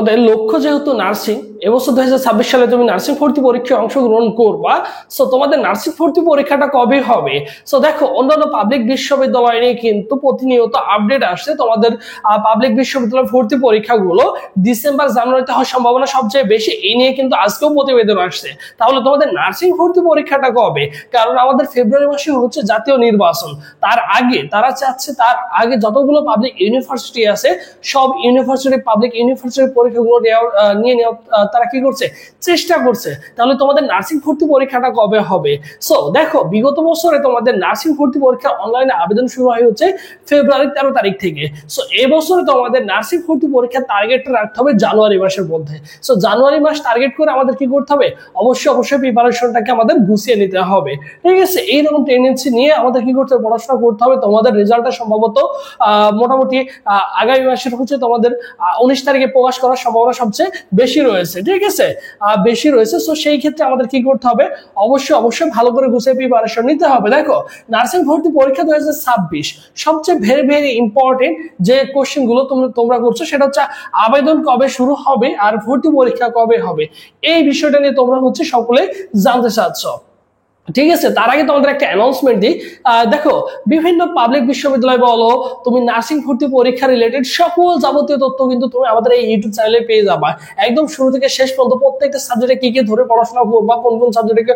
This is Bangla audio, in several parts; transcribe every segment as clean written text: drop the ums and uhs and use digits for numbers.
তোমাদের লক্ষ্য যেহেতু নার্সিং, এবছর 2026 সালে তুমি নার্সিং ভর্তি পরীক্ষায় অংশগ্রহণ করবা। সো তোমাদের নার্সিং ভর্তি পরীক্ষাটা কবে হবে? সো দেখো, অন্যান্য পাবলিক বিশ্ববিদ্যালয় নিয়ে কিন্তু প্রতিনিয়ত আপডেট আসছে। তোমাদের পাবলিক বিশ্ববিদ্যালয় ভর্তি পরীক্ষাগুলো ডিসেম্বর জানুয়ারিতে হওয়ার সম্ভাবনা সবচেয়ে বেশি। এই নিয়ে কিন্তু আজকেও প্রতিবেদন আসছে। তাহলে তোমাদের নার্সিং ভর্তি পরীক্ষাটা কবে? কারণ আমাদের ফেব্রুয়ারি মাসে হচ্ছে জাতীয় নির্বাচন, তার আগে তারা চাচ্ছে তার আগে যতগুলো পাবলিক ইউনিভার্সিটি আছে সব ইউনিভার্সিটি পাবলিক ইউনিভার্সিটির পরীক্ষাগুলো নিয়ে নেওয়া তারা কি করছে, চেষ্টা করছে। তাহলে তোমাদের নার্সিং ভর্তি পরীক্ষাটা কবে হবে? সো দেখো, বিগত বছরে তোমাদের নার্সিং ভর্তি পরীক্ষা অনলাইনে আবেদন শুরু হয় হচ্ছে ফেব্রুয়ারি 13 তারিখ থেকে। সো এবছরে তোমাদের নার্সিং ভর্তি পরীক্ষার টার্গেটটা রাখতে হবে জানুয়ারি মাসের মধ্যে। সো জানুয়ারি মাস টার্গেট করে আমাদের কি করতে হবে, অবশ্যই প্রিপারেশনটাকে আমাদের গুছিয়ে নিতে হবে। ঠিক আছে, এইরকম টেন্ডেন্সি নিয়ে আমাদের কি করতে হবে, পড়াশোনা করতে হবে। তোমাদের রেজাল্টটা সম্ভবত মোটামুটি আগামী মাসের হচ্ছে তোমাদের 19 তারিখে প্রকাশ করার সম্ভাবনা সবচেয়ে বেশি রয়েছে। ঠিক আছে, বেশি রয়েছে। সো সেই ক্ষেত্রে আমাদের কি করতে হবে, অবশ্যই ভালো করে গুছিয়ে প্রিপারেশন নিতে হবে। দেখো, নার্সিং ভর্তি পরীক্ষা 2026 সবচেয়ে ভেরি ইম্পর্টেন্ট যে কোশ্চেন গুলো তোমরা করছো সেটা হচ্ছে আবেদন কবে শুরু হবে আর ভর্তি পরীক্ষা কবে হবে। এই বিষয়টা নিয়ে তোমরা হচ্ছে সকলে জানতে চাচ্ছ। ঠিক আছে, তার আগে তোমাদের একটা অ্যানাউন্সমেন্ট দিই। দেখো, বিভিন্ন পাবলিক বিশ্ববিদ্যালয় বলো, তুমি নার্সিং ভর্তি পরীক্ষা রিলেটেড সকল যাবতীয় তথ্য কিন্তু তুমি আমাদের এই ইউটিউব চ্যানেলে পেয়ে যাবা। একদম শুরু থেকে শেষ পর্যন্ত প্রত্যেকটা সাবজেক্টে কি কি ধরে পড়াশোনা করবা, কোন কোন সাবজেক্টে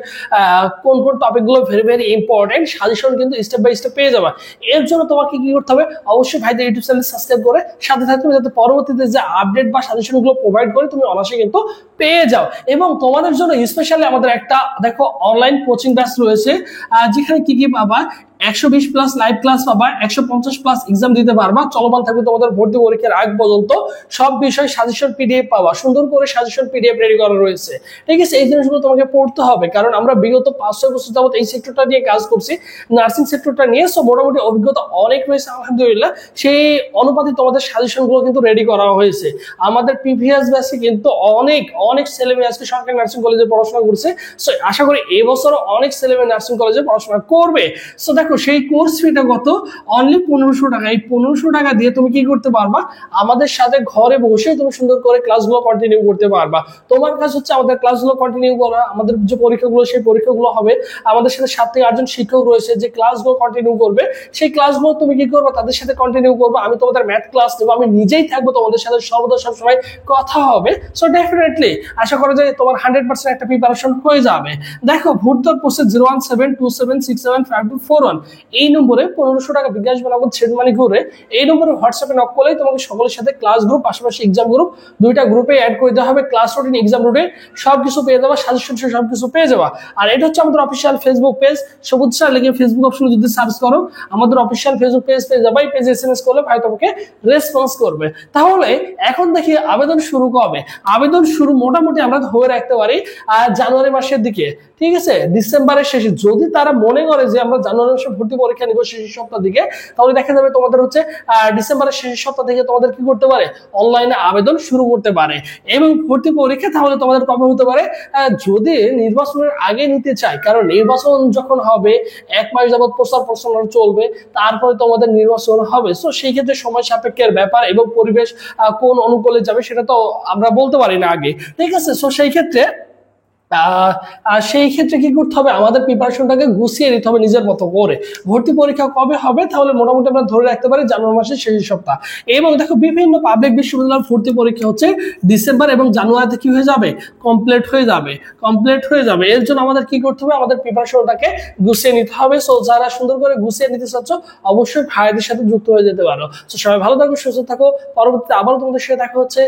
কোন টপিক গুলো ভেরি ইম্পর্টেন্ট, সাজেশন কিন্তু স্টেপ বাই স্টেপ পেয়ে যাবা। এর জন্য তোমাকে কি করতে হবে, অবশ্যই ভাইদের ইউটিউব চ্যানেল সাবস্ক্রাইব করে সাথে থাকতে হবে, যাতে পরবর্তীতে যে আপডেট বা সাজেশন গুলো প্রোভাইড করে তুমি অনায়াসে কিন্তু পেয়ে যাও। এবং তোমাদের জন্য স্পেশালি আমাদের একটা দেখো অনলাইন কোচিং ব্যাচ রয়েছে, যেখানে কি কি পাবা, 120+ লাইভ ক্লাস পাবা, 150+ এক্সাম দিতে পারবা, চলমান থাকবে তোমাদের ভর্তি পরীক্ষার আগ পর্যন্ত। সব বিষয় সাজেশন পিডিএফ পাবা, সুন্দর করে সাজেশন পিডিএফ রেডি করা রয়েছে। ঠিক আছে, এই জিনিসগুলো তোমাকে পড়তে হবে, কারণ আমরা বিগত 5-6 বছর যাবত এই সেক্টরটা নিয়ে কাজ করছি, নার্সিং সেক্টরটা নিয়ে। সো মোটামুটি অভিজ্ঞতা অনেক রয়েছে আলহামদুলিল্লাহ। সেই অনুপাতে তোমাদের সাজেশন গুলো কিন্তু রেডি করা হয়েছে। আমাদের প্রিভিয়াস ব্যাচে কিন্তু অনেক ছেলেমেয়ে আজকে সরকারি নার্সিং কলেজে পড়াশোনা করছে। সো আশা করি এই বছরও অনেক ছেলেমেয়ে নার্সিং কলেজে পড়াশোনা করবে। সো দেখো, সেই কোর্স ফিটা কত, অনলি 1500 টাকা। এই 1500 টাকা দিয়ে তুমি কি করতে পারবা, আমাদের সাথে ঘরে বসে তুমি সুন্দর করে ক্লাসগুলো কন্টিনিউ করতে পারবা। তোমার কাজ হচ্ছে আমাদের ক্লাসগুলো কন্টিনিউ করা। আমাদের যে পরীক্ষাগুলো, সেই পরীক্ষাগুলো হবে, আমাদের সাথে 7 থেকে 8 জন শিক্ষক রয়েছে যে ক্লাসগুলো কন্টিনিউ করবে। সেই ক্লাসগুলো তুমি কি করবা, তাদের সাথে কন্টিনিউ করবা। আমি তোমাদের ম্যাথ ক্লাস দেবো, আমি নিজেই থাকবো তোমাদের সাথে, সর্বদা সবসময় কথা হবে। সো ডেফিনেটলি আশা করা যায় তোমার 100% একটা প্রিপারেশন হয়ে যাবে। দেখো, ভর্তির প্রসেস 01727675241 এই নম্বরে 1500 টাকা বিকাশ বানাবো ছেদ মানি করে এই নম্বরে হোয়াটসঅ্যাপে নক করলেই তোমাকে সকলের সাথে ক্লাস গ্রুপ, পাশাপাশি এক্সাম গ্রুপ, দুইটা গ্রুপে অ্যাড করে দেওয়া হবে। ক্লাস রুটিন, এক্সাম রুটিন সবকিছু পেয়ে যাবা, সাজেশন সবকিছু পেয়ে যাবা। আর এটা হচ্ছে আমাদের অফিসিয়াল ফেসবুক পেজ, সবুজ স্যার লিখে ফেসবুক অপশনে যদি সার্চ করো আমাদের অফিসিয়াল ফেসবুক পেজ পেয়ে যাবা। এই পেজে এসএমএস করলে ভাই তোমাকে রেসপন্স করবে। তাহলে এখন দেখি আবেদন শুরু কবে। আবেদন শুরু মোটামুটি আমরা ধরে রাখতে পারি জানুয়ারি মাসের দিকে। ঠিক আছে, ডিসেম্বরের শেষে যদি তারা মনে করে যে আমরা জানুয়ারি মাসে ভর্তি পরীক্ষা নিব শেষের সপ্তাহ দিকে, তাহলে দেখা যাবে তোমাদের হচ্ছে ডিসেম্বরের শেষের সপ্তাহ থেকে তোমাদের কি করতে পারে, অনলাইনে আবেদন শুরু করতে পারে। এবং ভর্তি পরীক্ষা তাহলে তোমাদের কবে হতে পারে, যদি নির্বাচনের আগে নিতে চাই, কারণ নির্বাচন যখন হবে 1 মাস যাবত প্রচার প্রচারণা চলবে, তারপরে তোমাদের নির্বাচন হবে। সো সেই ক্ষেত্রে সময় সাপেক্ষের ব্যাপার এবং পরিবেশ কোন অনুকূলে যাবে সেটা তো আমরা বলতে পারি না আগে। ঠিক আছে, সো সেই ক্ষেত্রে কি করতে হবে, আমাদের প্রিপারেশনটাকে গুছিয়ে নিতে হবে নিজের মতো করে। ভর্তি পরীক্ষা কবে হবে, তাহলে মোটামুটি আমরা ধরে রাখতে পারি জানুয়ারি মাসের শেষ সপ্তাহ। এবং দেখো, বিভিন্ন পাবলিক বিশ্ববিদ্যালয়ের ভর্তি পরীক্ষা হচ্ছে ডিসেম্বর এবং জানুয়ারিতে কি হয়ে যাবে, কমপ্লিট হয়ে যাবে। এর জন্য আমাদের কি করতে হবে, আমাদের প্রিপারেশনটাকে গুছিয়ে নিতে হবে। সো যারা সুন্দর করে গুছিয়ে নিতে চাচ্ছ, অবশ্যই ভাইদের সাথে যুক্ত হয়ে যেতে পারো। সো সবাই ভালো থাকো, সুস্থ থাকো। পরবর্তীতে আবারও তোমাদের সাথে দেখা হচ্ছে।